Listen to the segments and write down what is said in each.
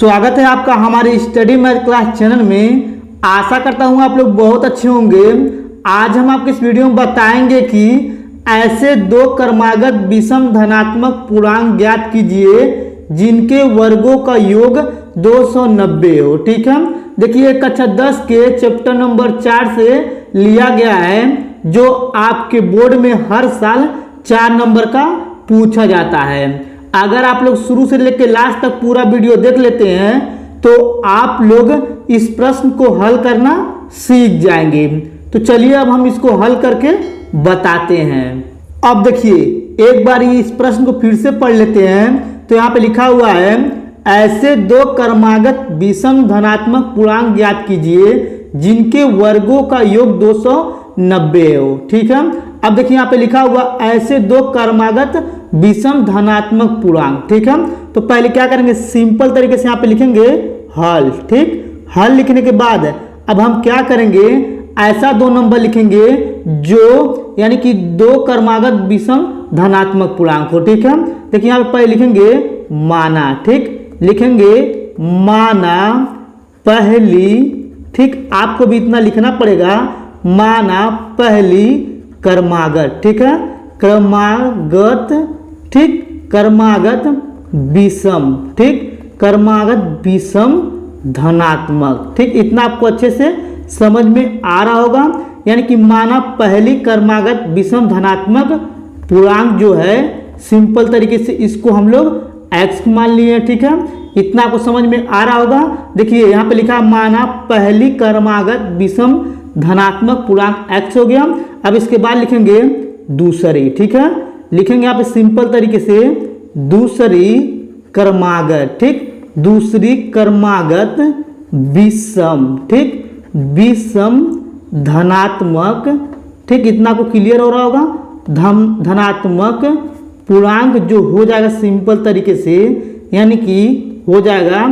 स्वागत है आपका हमारे स्टडी मैथ क्लास चैनल में। आशा करता हूँ आप लोग बहुत अच्छे होंगे। आज हम आपको इस वीडियो में बताएंगे कि ऐसे दो क्रमागत विषम धनात्मक पूर्णांक ज्ञात कीजिए जिनके वर्गों का योग 290 हो। ठीक है, देखिए कक्षा 10 के चैप्टर नंबर 4 से लिया गया है, जो आपके बोर्ड में हर साल 4 नंबर का पूछा जाता है। अगर आप लोग शुरू से लेकर लास्ट तक पूरा वीडियो देख लेते हैं तो आप लोग इस प्रश्न को हल करना सीख जाएंगे। तो चलिए अब हम इसको हल करके बताते हैं। अब देखिए एक बार इस प्रश्न को फिर से पढ़ लेते हैं। तो यहाँ पे लिखा हुआ है, ऐसे दो क्रमागत विषम धनात्मक पूर्णांक ज्ञात कीजिए जिनके वर्गों का योग 290 हो। ठीक है, अब देखिए यहाँ पे लिखा हुआ ऐसे दो क्रमागत विषम धनात्मक पूर्णांक। ठीक है, तो पहले क्या करेंगे, सिंपल तरीके से यहाँ पे लिखेंगे हल। ठीक, हल लिखने के बाद अब हम क्या करेंगे, ऐसा दो नंबर लिखेंगे जो यानी कि दो क्रमागत विषम धनात्मक पूर्णांक हो। ठीक है, देखिए यहाँ पे पहले लिखेंगे माना। ठीक, लिखेंगे माना पहली। ठीक, आपको भी इतना लिखना पड़ेगा, माना पहली क्रमागत। ठीक है, क्रमागत। ठीक, क्रमागत विषम। ठीक, क्रमागत विषम धनात्मक। ठीक, इतना आपको अच्छे से समझ में आ रहा होगा। यानी कि माना पहली क्रमागत विषम धनात्मक पूर्णांक जो है, सिंपल तरीके से इसको हम लोग x मान लिए। ठीक है, इतना आपको समझ में आ रहा होगा। देखिए यहाँ पे लिखा माना पहली क्रमागत विषम धनात्मक पूर्णांक x हो गया। अब इसके बाद लिखेंगे दूसरी। ठीक है, लिखेंगे यहाँ पे सिंपल तरीके से दूसरी क्रमागत। ठीक, दूसरी क्रमागत विषम। ठीक, विषम धनात्मक। ठीक, इतना आपको क्लियर हो रहा होगा। धनात्मक पूर्णांक जो हो जाएगा सिंपल तरीके से, यानी कि हो जाएगा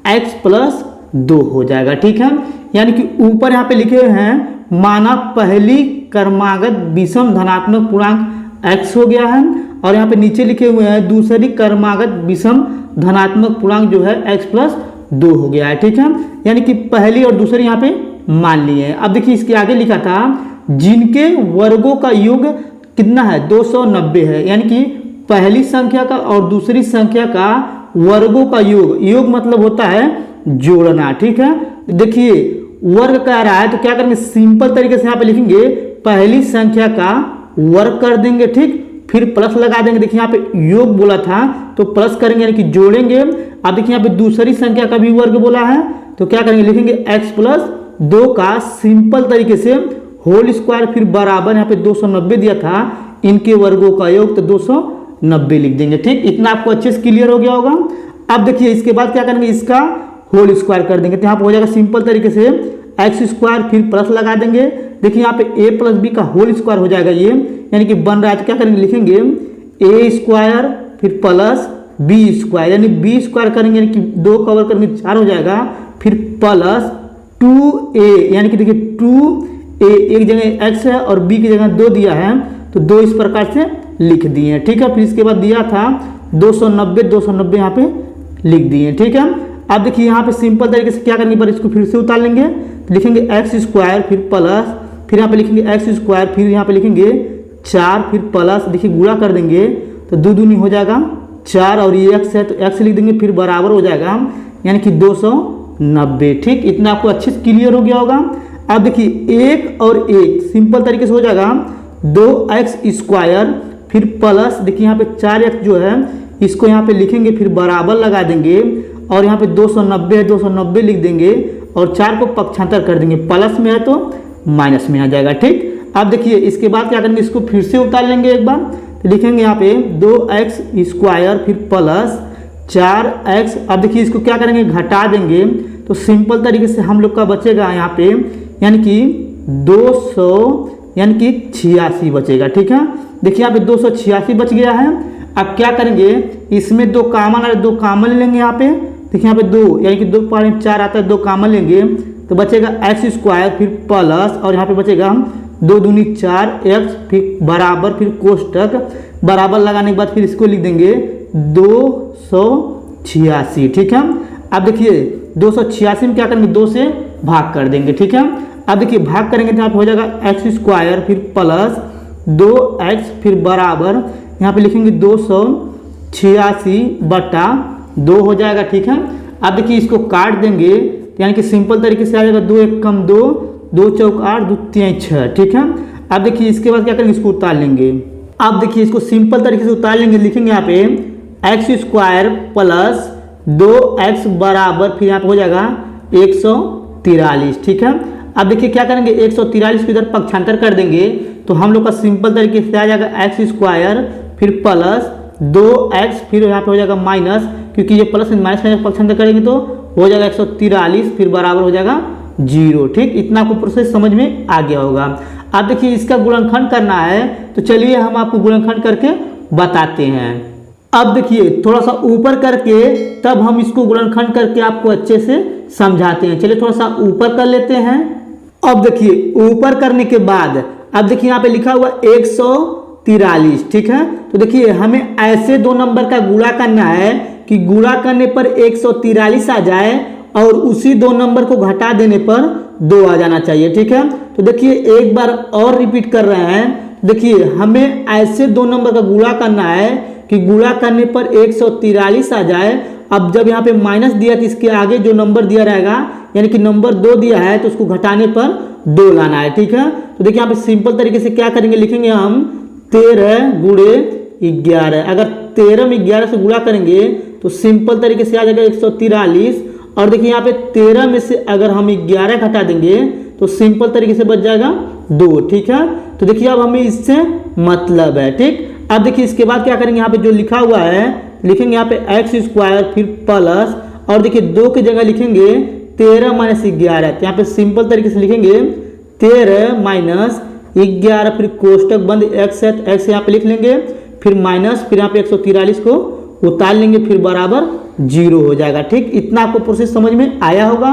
x+2 हो जाएगा। ठीक है, यानी कि ऊपर यहाँ पे लिखे हैं माना पहली क्रमागत विषम धनात्मक पूर्णांक x हो गया है, और यहाँ पे नीचे लिखे हुए हैं दूसरी क्रमागत विषम धनात्मक पूर्णांक जो है x+2 हो गया है। ठीक है, यानी कि पहली और दूसरी यहाँ पे मान लिए हैं। अब देखिए इसके आगे लिखा था जिनके वर्गों का योग कितना है, 290 है। यानी कि पहली संख्या का और दूसरी संख्या का वर्गों का योग, योग मतलब होता है जोड़ना। ठीक है, देखिए वर्ग कह रहा है तो क्या करेंगे, सिंपल तरीके से यहाँ पे लिखेंगे पहली संख्या का वर्ग कर देंगे। ठीक, फिर प्लस लगा देंगे। देखिए यहाँ पे योग बोला था तो प्लस करेंगे यानी कि जोड़ेंगे। अब देखिए यहाँ पे दूसरी संख्या का भी वर्ग बोला है तो क्या करेंगे, लिखेंगे x+2 का सिंपल तरीके से होल स्क्वायर, फिर बराबर यहाँ पे 290 दिया था, इनके वर्गों का योग तो 290 लिख देंगे। ठीक, इतना आपको अच्छे से क्लियर हो गया होगा। अब देखिए इसके बाद क्या करेंगे, इसका होल स्क्वायर कर देंगे। तो यहाँ पे हो जाएगा सिंपल तरीके से x² फिर प्लस लगा देंगे। देखिए यहाँ पे a+b का होल स्क्वायर हो जाएगा ये, यानी कि बन रहा है। तो क्या करेंगे, लिखेंगे a² फिर प्लस b², यानी b² करेंगे यानी कि 2 कवर करेंगे 4 हो जाएगा, फिर प्लस 2a, यानी कि देखिए 2a एक जगह x है और b की जगह 2 दिया है तो 2 इस प्रकार से लिख दिए। ठीक है, फिर इसके बाद दिया था 290 यहाँ पे लिख दिए। ठीक है, अब देखिए यहाँ पे सिंपल तरीके से क्या करेंगे, पर इसको फिर से उतार लेंगे। लिखेंगे x² फिर प्लस, फिर यहाँ पे लिखेंगे x², फिर यहाँ पे लिखेंगे 4 फिर प्लस, देखिए गुणा कर देंगे तो 2 दूनी हो जाएगा 4, और ये x है तो x लिख देंगे, फिर बराबर हो जाएगा यानी कि 290। ठीक, इतना आपको अच्छे से क्लियर हो गया होगा। अब देखिए 1 और 1 सिंपल तरीके से हो जाएगा 2x² फिर प्लस, देखिए यहाँ पे 4x जो है इसको यहाँ पे लिखेंगे, फिर बराबर लगा देंगे, और यहाँ पे 290 है 290 लिख देंगे, और 4 को पक्षांतर कर देंगे, प्लस में है तो माइनस में आ जाएगा। ठीक, अब देखिए इसके बाद क्या करेंगे, इसको फिर से उतार लेंगे एक बार। तो लिखेंगे यहाँ पे 2x² फिर प्लस 4x। अब देखिए इसको क्या करेंगे, घटा देंगे, तो सिंपल तरीके से हम लोग का बचेगा यहाँ पे यानी कि 200 यानी कि 86 बचेगा। ठीक है, देखिए यहाँ पे 286 बच गया है। अब क्या करेंगे, इसमें 2 कामन है, 2 कामन लेंगे यहाँ पे। देखिए यहाँ पे 2 यानी कि 2 पावर 4 आता है, 2 कामन लेंगे तो बचेगा x² फिर प्लस, और यहाँ पे बचेगा 2 दूनी 4x फिर बराबर, फिर कोष्टक बराबर लगाने के बाद फिर इसको लिख देंगे 286। ठीक है, अब देखिए 286 में क्या करेंगे, 2 से भाग कर देंगे, ठीक है। अब देखिए भाग करेंगे तो यहाँ पे हो जाएगा एक्स स्क्वायर फिर प्लस 2x फिर बराबर यहाँ पे लिखेंगे 286/2 हो जाएगा, ठीक है। अब देखिए इसको काट देंगे यानी कि सिंपल तरीके से आ जाएगा 2 1 कम 2, 2 चौक 8, 2 3 6, ठीक है। अब देखिए इसके बाद क्या करेंगे, इसको उतार लेंगे। अब देखिए इसको सिंपल तरीके से उतार लेंगे, लिखेंगे यहाँ पे एक्स स्क्वायर प्लस 2x बराबर फिर यहाँ पे हो जाएगा 143, ठीक है। अब देखिए क्या करेंगे, 143 को इधर पक्षांतर कर देंगे तो हम लोग का सिंपल तरीके से आ जाएगा एक्स स्क्वायर फिर प्लस 2x फिर यहाँ पे हो जाएगा माइनस, क्योंकि ये प्लस माइनस का पक्षांतर करेंगे तो हो जाएगा 143 फिर बराबर हो जाएगा 0, ठीक। इतना आपको प्रोसेस समझ में आ गया होगा। अब देखिए इसका गुणनखंड करना है तो चलिए हम आपको गुणनखंड करके बताते हैं। अब देखिए थोड़ा सा ऊपर करके तब हम इसको गुणनखंड करके आपको अच्छे से समझाते हैं। चलिए थोड़ा सा ऊपर कर लेते हैं। अब देखिए ऊपर करने के बाद अब देखिए यहाँ पे लिखा हुआ 143, ठीक है। तो देखिए हमें ऐसे दो नंबर का गुणा करना है कि गुणा करने पर 143 आ जाए और उसी दो नंबर को घटा देने पर 2 आ जाना चाहिए, ठीक है। तो देखिए एक बार और रिपीट कर रहे हैं। देखिए हमें ऐसे दो नंबर का गुणा करना है कि गुणा करने पर 143 आ जाए। अब जब यहाँ पे माइनस दिया तो इसके आगे जो नंबर दिया रहेगा यानी कि नंबर 2 दिया है तो उसको घटाने पर 2 लाना है, ठीक है। तो देखिए यहाँ पे सिंपल तरीके से क्या करेंगे, लिखेंगे हम 13 गुणे 11। अगर 13 में 11 से गुणा करेंगे तो सिंपल तरीके से आ जाएगा 143। और देखिए यहाँ पे 13 में से अगर हम 11 घटा देंगे तो सिंपल तरीके से बच जाएगा 2, ठीक है। तो देखिए अब हमें इससे मतलब है, ठीक। अब देखिए इसके बाद क्या करेंगे, यहाँ पे जो लिखा हुआ है लिखेंगे यहाँ पे एक्स स्क्वायर फिर प्लस और देखिए 2 की जगह लिखेंगे 13 माइनस 11। तो यहाँ पे सिंपल तरीके से लिखेंगे 13 माइनस 11 फिर कोष्टक बंद एक्स है, एक्स यहाँ पे लिख लेंगे फिर माइनस फिर यहाँ पे 143 को उतार लेंगे फिर बराबर 0 हो जाएगा, ठीक। इतना आपको प्रोसेस समझ में आया होगा।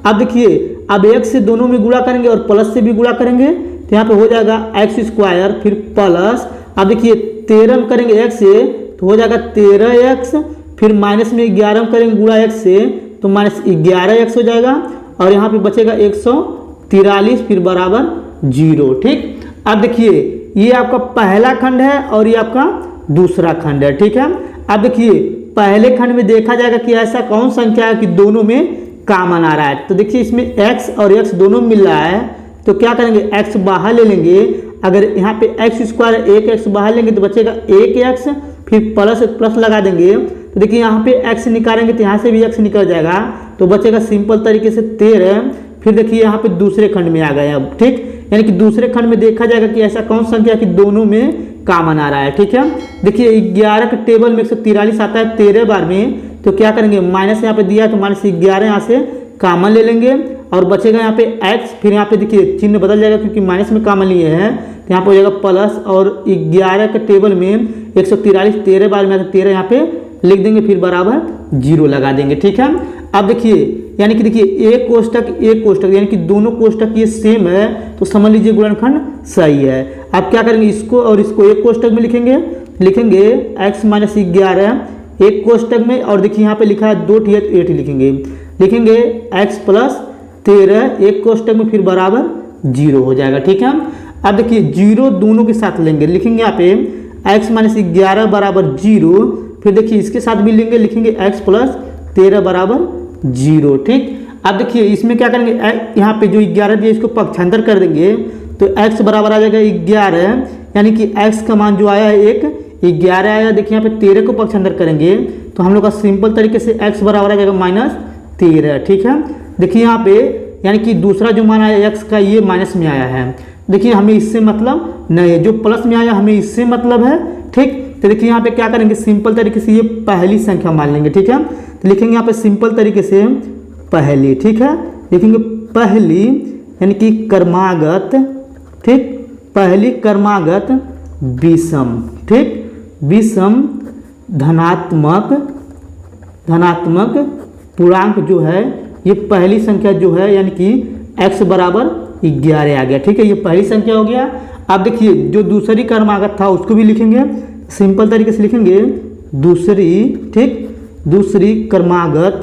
अब देखिए अब एक्स से दोनों में गुणा करेंगे और प्लस से भी गुणा करेंगे तो यहाँ पे हो जाएगा एक्स स्क्वायर फिर प्लस। अब देखिए 13 में करेंगे एक्स से तो हो जाएगा 13x फिर माइनस में 11 में करेंगे गुणा एक्स से तो माइनस 11x हो जाएगा और यहाँ पे बचेगा 143 फिर बराबर 0, ठीक। अब देखिए ये आपका पहला खंड है और ये आपका दूसरा खंड है, ठीक है। अब देखिए पहले खंड में देखा जाएगा कि ऐसा कौन संख्या है कि दोनों में कॉमन आ रहा है। तो देखिए इसमें x और x दोनों मिल रहा है तो क्या करेंगे, x बाहर ले लेंगे। अगर यहाँ पे एक्स स्क्वायर 1x बाहर लेंगे तो बचेगा 1x फिर प्लस लगा देंगे तो देखिए यहाँ पे x निकालेंगे तो यहाँ से भी x निकल जाएगा तो बचेगा सिंपल तरीके से 13। फिर देखिए यहाँ पे दूसरे खंड में आ गए अब, ठीक। यानी कि दूसरे खंड में देखा जाएगा कि ऐसा कौन संख्या कि दोनों में कॉमन आ रहा है, ठीक है। देखिए 11 के टेबल में 143 आता है 13 बार में तो क्या करेंगे, माइनस यहाँ पे दिया है तो माइनस 11 यहाँ से कॉमन ले लेंगे और बचेगा यहाँ पे x। फिर यहाँ पे देखिए चिन्ह बदल जाएगा क्योंकि माइनस में कॉमन लिए हैं तो यहाँ पे हो जाएगा प्लस और 11 के टेबल में 143 13 बार में 13 यहाँ पे लिख देंगे फिर बराबर 0 लगा देंगे, ठीक है। अब देखिए यानी कि देखिए एक कोष्टक यानी कि दोनों कोष्टक ये सेम है तो समझ लीजिए गुणनखंड सही है। अब क्या करेंगे, इसको और इसको एक कोष्टक में लिखेंगे x माइनस 11 एक कोष्टक में और देखिए यहाँ पे लिखा है 2 8 लिखेंगे x प्लस 13 एक कोष्टक में फिर बराबर 0 हो जाएगा, ठीक है। अब देखिए 0 दोनों के साथ लेंगे, लिखेंगे यहाँ पे x माइनस 11 बराबर 0 फिर देखिए इसके साथ भी लेंगे, लिखेंगे x प्लस 13 बराबर 0, ठीक। अब देखिए इसमें क्या करेंगे, यहाँ पे जो 11 दिया इसको पक्षांतर कर देंगे तो x बराबर आ जाएगा 11 यानी कि x का मान जो आया है 11 आया। देखिए यहाँ पे 13 को पक्षांतर करेंगे तो हम लोग का सिंपल तरीके से x बराबर आ जाएगा -13, ठीक है। देखिए यहाँ पे यानी कि दूसरा जो मान आया x का ये माइनस में आया है। देखिए हमें इससे मतलब नहीं है, जो प्लस में आया हमें इससे मतलब है, ठीक। तो देखिए यहाँ पे क्या करेंगे, सिंपल तरीके से ये पहली संख्या मान लेंगे, ठीक है। तो लिखेंगे यहाँ पे सिंपल तरीके से पहली, ठीक है। लिखेंगे पहली यानी कि क्रमागत, ठीक, पहली क्रमागत विषम, ठीक, विषम धनात्मक पूर्णांक जो है ये पहली संख्या जो है यानी कि x बराबर 11 आ गया, ठीक है। ये पहली संख्या हो गया। अब देखिए जो दूसरी क्रमागत था उसको भी लिखेंगे, सिंपल तरीके से लिखेंगे दूसरी, ठीक, दूसरी क्रमागत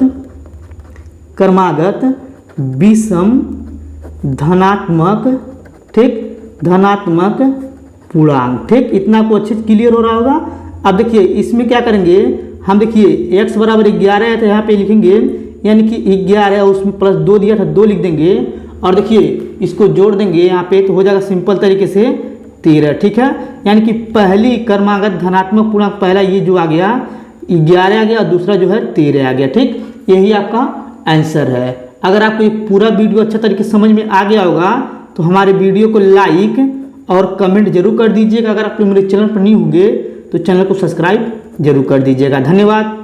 क्रमागत विषम धनात्मक, ठीक, धनात्मक पूर्णांक, ठीक। इतना को अच्छे से क्लियर हो रहा होगा। अब देखिए इसमें क्या करेंगे हम, देखिए x बराबर 11 है तो यहाँ पे लिखेंगे यानी कि 11 उसमें प्लस 2 दिया था 2 लिख देंगे और देखिए इसको जोड़ देंगे यहाँ पे तो हो जाएगा सिंपल तरीके से 13, ठीक है। यानी कि पहली क्रमागत धनात्मक पूर्णांक पहला ये जो आ गया 11 आ गया और दूसरा जो है 13 आ गया, ठीक। यही आपका आंसर है। अगर आपको ये पूरा वीडियो अच्छा तरीके से समझ में आ गया होगा तो हमारे वीडियो को लाइक और कमेंट जरूर कर दीजिएगा। अगर आप मेरे चैनल पर नहीं होंगे तो चैनल को सब्सक्राइब जरूर कर दीजिएगा। धन्यवाद।